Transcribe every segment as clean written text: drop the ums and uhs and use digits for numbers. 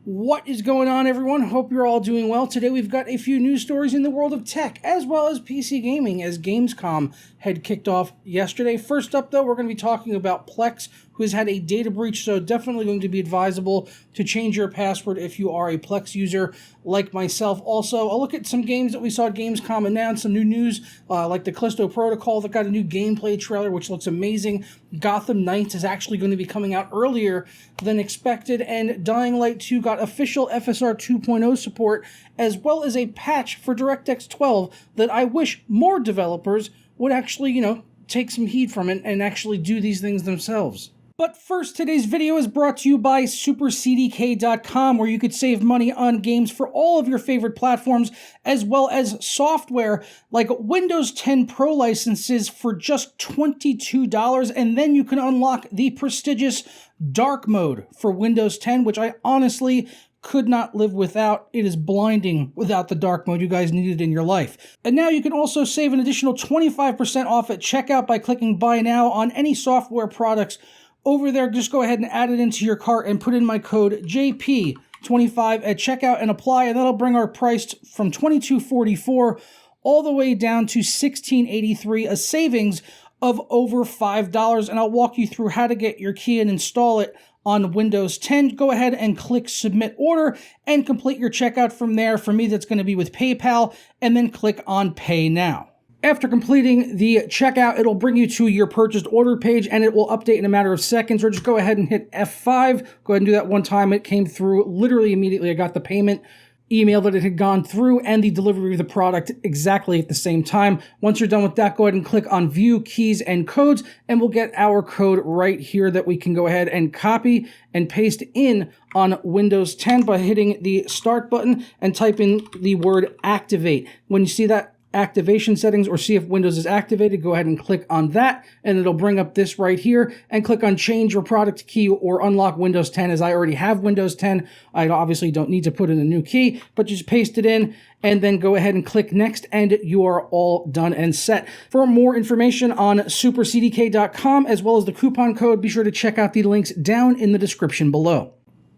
What is going on, everyone? Hope you're all doing well. Today we've got a few news stories in the world of tech, as well as PC gaming, as Gamescom had kicked off yesterday. First up, though, we're going to be talking about Plex, who has had a data breach, so definitely going to be advisable to change your password if you are a Plex user like myself. Also, I'll look at some games that we saw at Gamescom announce, some new news, like the Callisto Protocol that got a new gameplay trailer, which looks amazing. Gotham Knights is actually going to be coming out earlier than expected, and Dying Light 2 got official FSR 2.0 support, as well as a patch for DirectX 12 that I wish more developers would actually, take some heed from it and actually do these things themselves. But first, today's video is brought to you by SuperCDK.com, where you could save money on games for all of your favorite platforms, as well as software like Windows 10 Pro licenses for just $22, and then you can unlock the prestigious Dark Mode for Windows 10, which I honestly could not live without. It is blinding without the dark mode. You guys need it in your life. And now you can also save an additional 25% off at checkout by clicking Buy Now on any software products over there. Just go ahead and add it into your cart and put in my code JP25 at checkout and apply, and that'll bring our price from $22.44 all the way down to $16.83, a savings of over $5. And I'll walk you through how to get your key and install it on Windows 10. Go ahead and click Submit Order and complete your checkout from there. For me, that's going to be with PayPal, and then click on Pay Now. After completing the checkout, it'll bring you to your purchased order page, and it will update in a matter of seconds, or just go ahead and hit F5. Go ahead and do that one time. It came through literally immediately. I got the payment email that it had gone through and the delivery of the product exactly at the same time. Once you're done with that, go ahead and click on View Keys and Codes, and we'll get our code right here that we can go ahead and copy and paste in on Windows 10 by hitting the Start button and type in the word Activate. When you see that activation settings or see if Windows is activated, go ahead and click on that, and it'll bring up this right here, and click on Change Your Product Key or Unlock Windows 10. As I already have Windows 10, I obviously don't need to put in a new key, but just paste it in and then go ahead and click Next, and you are all done and set. For more information on SuperCDK.com as well as the coupon code, be sure to check out the links down in the description below.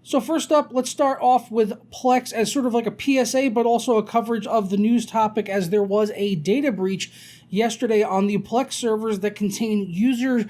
So first up, let's start off with Plex as sort of like a PSA, but also a coverage of the news topic, as there was a data breach yesterday on the Plex servers that contain user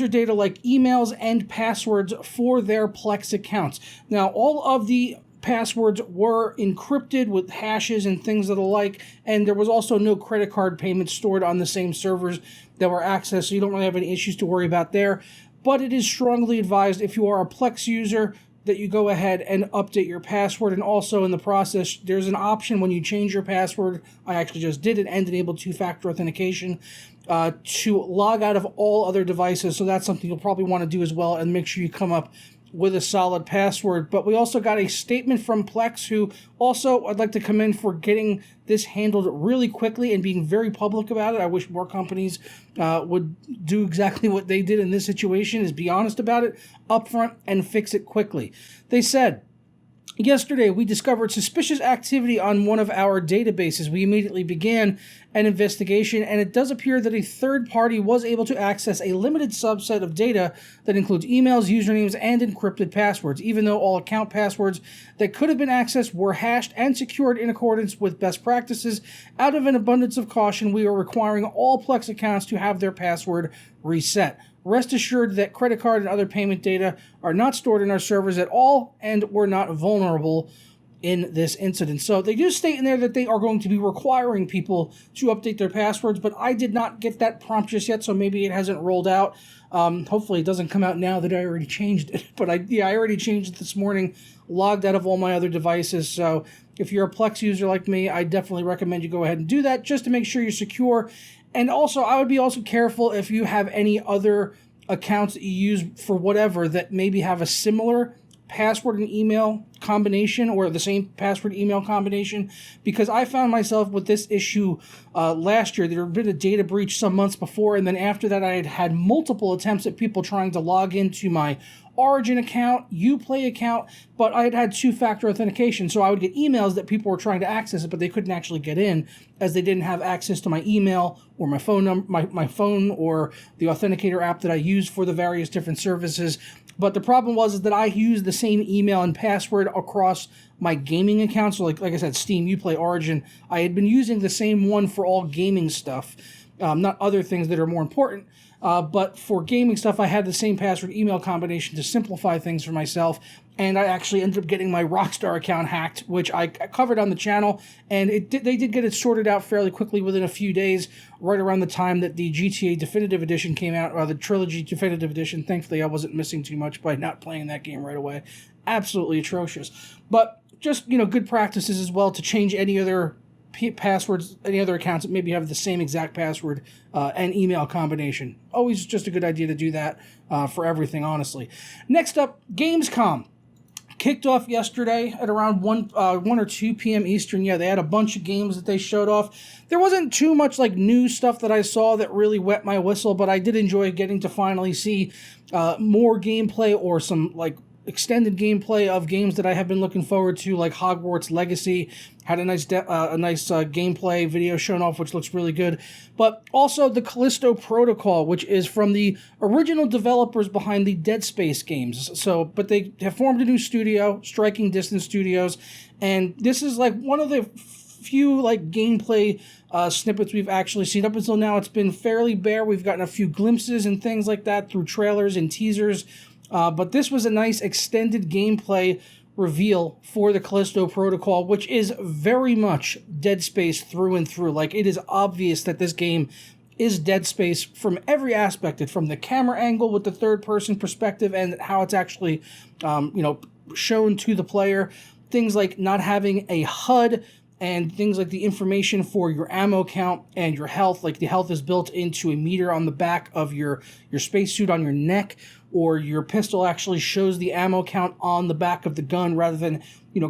data like emails and passwords for their Plex accounts. Now, all of the passwords were encrypted with hashes and things of the like, and there was also no credit card payments stored on the same servers that were accessed, so you don't really have any issues to worry about there. But it is strongly advised, if you are a Plex user, that you go ahead and update your password. And also in the process, there's an option when you change your password, I actually just did it, and enable two-factor authentication to log out of all other devices. So that's something you'll probably want to do as well, and make sure you come up with a solid password. But we also got a statement from Plex, who also I'd like to commend for getting this handled really quickly and being very public about it. I wish more companies would do exactly what they did in this situation, is be honest about it upfront and fix it quickly. They said, yesterday, we discovered suspicious activity on one of our databases. We immediately began an investigation, and it does appear that a third party was able to access a limited subset of data that includes emails, usernames, and encrypted passwords. Even though all account passwords that could have been accessed were hashed and secured in accordance with best practices, out of an abundance of caution, we are requiring all Plex accounts to have their password reset. Rest assured that credit card and other payment data are not stored in our servers at all, and we're not vulnerable in this incident. So they do state in there that they are going to be requiring people to update their passwords, but I did not get that prompt just yet, so maybe it hasn't rolled out. Hopefully it doesn't come out now that I already changed it. But I already changed it this morning, logged out of all my other devices. So if you're a Plex user like me, I definitely recommend you go ahead and do that, just to make sure you're secure. And also, I would be also careful if you have any other accounts that you use for whatever that maybe have a similar password and email combination, or the same password email combination, because I found myself with this issue last year. There had been a data breach some months before, and then after that I had had multiple attempts at people trying to log into my Origin account, Uplay account, but I had two-factor authentication, so I would get emails that people were trying to access it, but they couldn't actually get in as they didn't have access to my email or my phone number, my phone, or the authenticator app that I use for the various different services. But the problem was is that I used the same email and password across my gaming accounts. So like I said, Steam, Uplay, Origin. I had been using the same one for all gaming stuff, not other things that are more important. But for gaming stuff, I had the same password email combination to simplify things for myself. And I actually ended up getting my Rockstar account hacked, which I covered on the channel. And they did get it sorted out fairly quickly within a few days, right around the time that the GTA Definitive Edition came out, or the Trilogy Definitive Edition. Thankfully, I wasn't missing too much by not playing that game right away. Absolutely atrocious. But just, good practices as well to change any other passwords, any other accounts that maybe have the same exact password and email combination. Always just a good idea to do that for everything, honestly. Next up, Gamescom. Kicked off yesterday at around 1 or 2 p.m. Eastern. Yeah, they had a bunch of games that they showed off. There wasn't too much new stuff that I saw that really wet my whistle, but I did enjoy getting to finally see more gameplay or some extended gameplay of games that I have been looking forward to, like Hogwarts Legacy. Had a nice gameplay video shown off, which looks really good. But also the Callisto Protocol, which is from the original developers behind the Dead Space games. But they have formed a new studio, Striking Distance Studios, and this is one of the few gameplay snippets we've actually seen. Up until now, it's been fairly bare. We've gotten a few glimpses and things like that through trailers and teasers. But this was a nice extended gameplay reveal for the Callisto Protocol, which is very much Dead Space through and through. It is obvious that this game is Dead Space from every aspect, from the camera angle with the third-person perspective and how it's actually, shown to the player. Things like not having a HUD and things like the information for your ammo count and your health. The health is built into a meter on the back of your spacesuit on your neck, or your pistol actually shows the ammo count on the back of the gun rather than,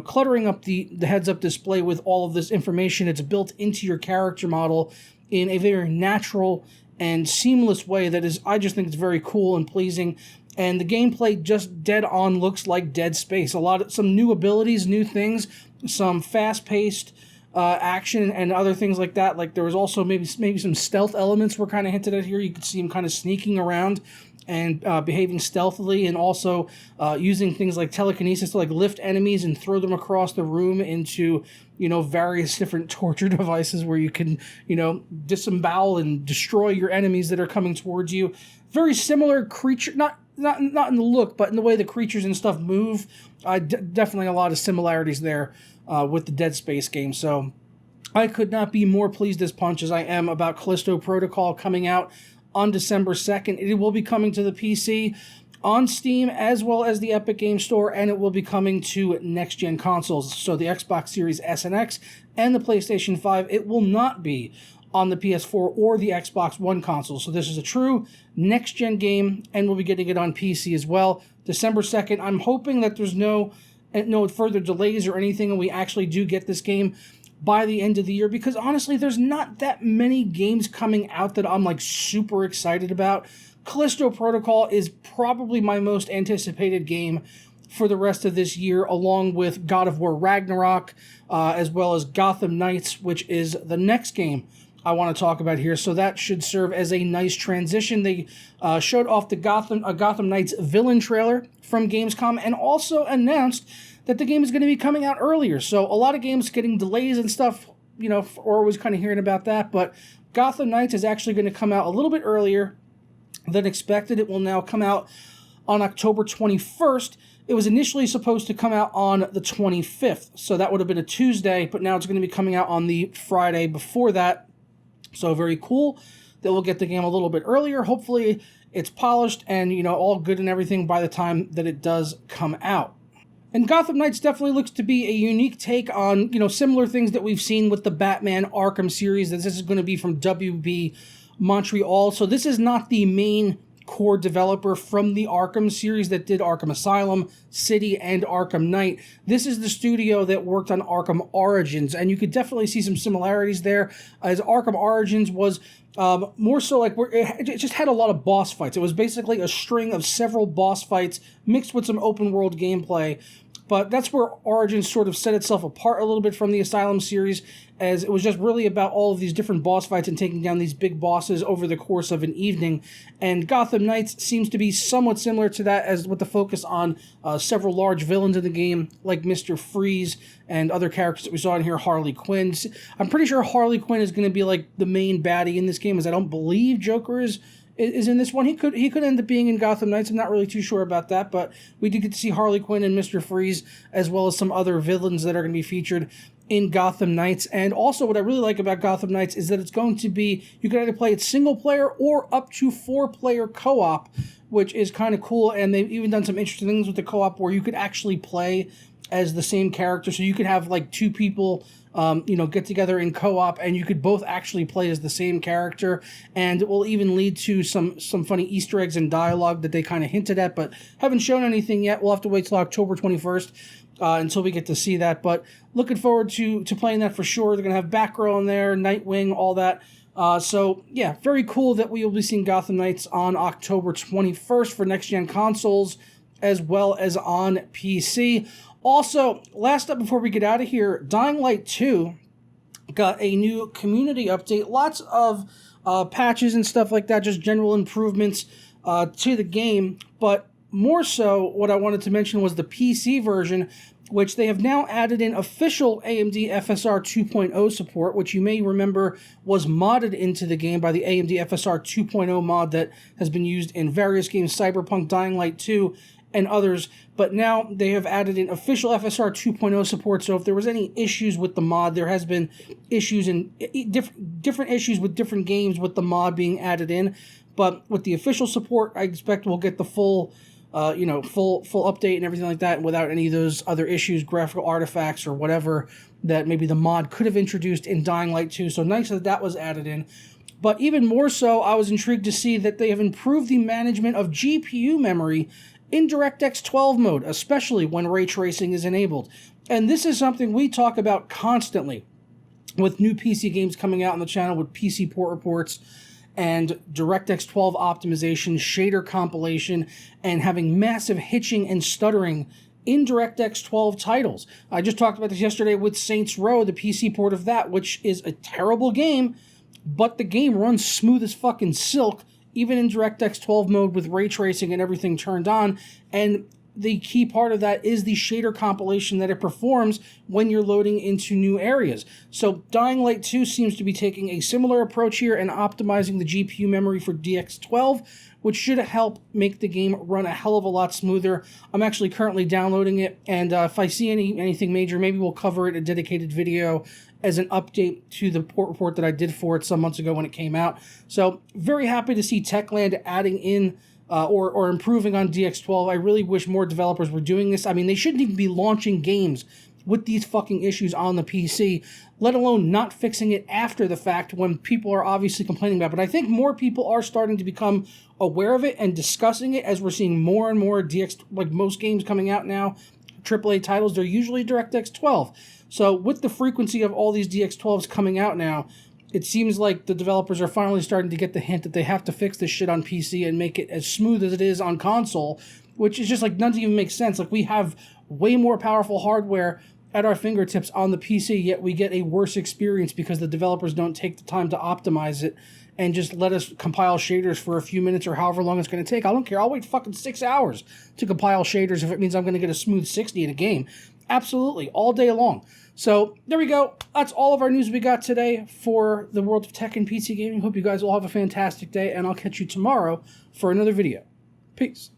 cluttering up the heads-up display with all of this information. It's built into your character model in a very natural and seamless way that is, I just think it's very cool and pleasing. And the gameplay just dead on looks like Dead Space. Some new abilities, new things, some fast-paced action and other things like that. There was also maybe some stealth elements were kind of hinted at here. You could see him kind of sneaking around and behaving stealthily, and also using things like telekinesis to lift enemies and throw them across the room into various different torture devices where you can disembowel and destroy your enemies that are coming towards you. Very similar creature, not in the look, but in the way the creatures and stuff move. Definitely a lot of similarities there with the Dead Space game. So I could not be more pleased as punch as I am about Callisto Protocol coming out on December 2nd. It will be coming to the PC on Steam as well as the Epic Game Store, and it will be coming to next-gen consoles. So the Xbox Series S and X and the PlayStation 5. It will not be on the PS4 or the Xbox One console. So this is a true next-gen game, and we'll be getting it on PC as well. December 2nd. I'm hoping that there's no further delays or anything, and we actually do get this game by the end of the year, because honestly, there's not that many games coming out that I'm super excited about. Callisto Protocol is probably my most anticipated game for the rest of this year, along with God of War Ragnarok, as well as Gotham Knights, which is the next game I want to talk about here. So that should serve as a nice transition. They showed off the Gotham Knights villain trailer from Gamescom, and also announced that the game is going to be coming out earlier. So a lot of games getting delays and stuff, or always kind of hearing about that. But Gotham Knights is actually going to come out a little bit earlier than expected. It will now come out on October 21st. It was initially supposed to come out on the 25th. So that would have been a Tuesday, but now it's going to be coming out on the Friday before that. So very cool that we'll get the game a little bit earlier. Hopefully it's polished and, all good and everything by the time that it does come out. And Gotham Knights definitely looks to be a unique take on, similar things that we've seen with the Batman Arkham series. This is going to be from WB Montreal. So this is not the main core developer from the Arkham series that did Arkham Asylum, City, and Arkham Knight. This is the studio that worked on Arkham Origins, and you could definitely see some similarities there, as Arkham Origins was more so like it just had a lot of boss fights. It was basically a string of several boss fights mixed with some open world gameplay. But that's where Origins sort of set itself apart a little bit from the Asylum series, as it was just really about all of these different boss fights and taking down these big bosses over the course of an evening. And Gotham Knights seems to be somewhat similar to that, as with the focus on several large villains in the game, like Mr. Freeze and other characters that we saw in here, Harley Quinn. I'm pretty sure Harley Quinn is going to be like the main baddie in this game, as I don't believe Joker is in this one. He could end up being in Gotham Knights. I'm not really too sure about that, but we did get to see Harley Quinn and Mr. Freeze, as well as some other villains that are going to be featured in Gotham Knights. And also what I really like about Gotham Knights is that it's going to be, you can either play it single player or up to 4-player co-op, which is kind of cool. And they've even done some interesting things with the co-op where you could actually play as the same character. So you could have like two people get together in co-op, and you could both actually play as the same character, and it will even lead to some funny Easter eggs and dialogue that they kind of hinted at, but haven't shown anything yet. We'll have to wait till October 21st until we get to see that, but looking forward to playing that for sure. They're going to have Batgirl in there, Nightwing, all that. So, yeah, very cool that we will be seeing Gotham Knights on October 21st for next-gen consoles, as well as on PC. Also, last up before we get out of here, Dying Light 2 got a new community update. Lots of patches and stuff like that, just general improvements to the game. But more so, what I wanted to mention was the PC version, which they have now added in official AMD FSR 2.0 support, which you may remember was modded into the game by the AMD FSR 2.0 mod that has been used in various games, Cyberpunk, Dying Light 2, and others, but now they have added in official FSR 2.0 support, so if there was any issues with the mod, there has been issues in different issues with different games with the mod being added in, but with the official support, I expect we'll get the full update and everything like that, without any of those other issues, graphical artifacts, or whatever that maybe the mod could have introduced in Dying Light 2, so nice that that was added in. But even more so, I was intrigued to see that they have improved the management of GPU memory in DirectX 12 mode, especially when ray tracing is enabled. And this is something we talk about constantly with new PC games coming out on the channel, with PC port reports and DirectX 12 optimization, shader compilation, and having massive hitching and stuttering in DirectX 12 titles. I just talked about this yesterday with Saints Row, the PC port of that, which is a terrible game, but the game runs smooth as fucking silk, even in DirectX 12 mode with ray tracing and everything turned on. And the key part of that is the shader compilation that it performs when you're loading into new areas. So Dying Light 2 seems to be taking a similar approach here and optimizing the GPU memory for DX12, which should help make the game run a hell of a lot smoother. I'm actually currently downloading it, and if I see anything major, maybe we'll cover it in a dedicated video as an update to the port report that I did for it some months ago when it came out. So very happy to see Techland adding in or improving on DX12. I really wish more developers were doing this. I mean, they shouldn't even be launching games with these fucking issues on the PC, let alone not fixing it after the fact when people are obviously complaining about it. But I think more people are starting to become aware of it and discussing it, as we're seeing more and more DX, like most games coming out now, AAA titles, they're usually DirectX 12. So with the frequency of all these DX12s coming out now, it seems like the developers are finally starting to get the hint that they have to fix this shit on PC and make it as smooth as it is on console, which is just like, doesn't even make sense. Like, we have way more powerful hardware at our fingertips on the PC, yet we get a worse experience because the developers don't take the time to optimize it and just let us compile shaders for a few minutes or however long it's going to take. I don't care. I'll wait fucking 6 hours to compile shaders if it means I'm going to get a smooth 60 in a game. Absolutely, all day long. So there we go. That's all of our news we got today for the world of tech and PC gaming. Hope you guys all have a fantastic day, and I'll catch you tomorrow for another video. Peace.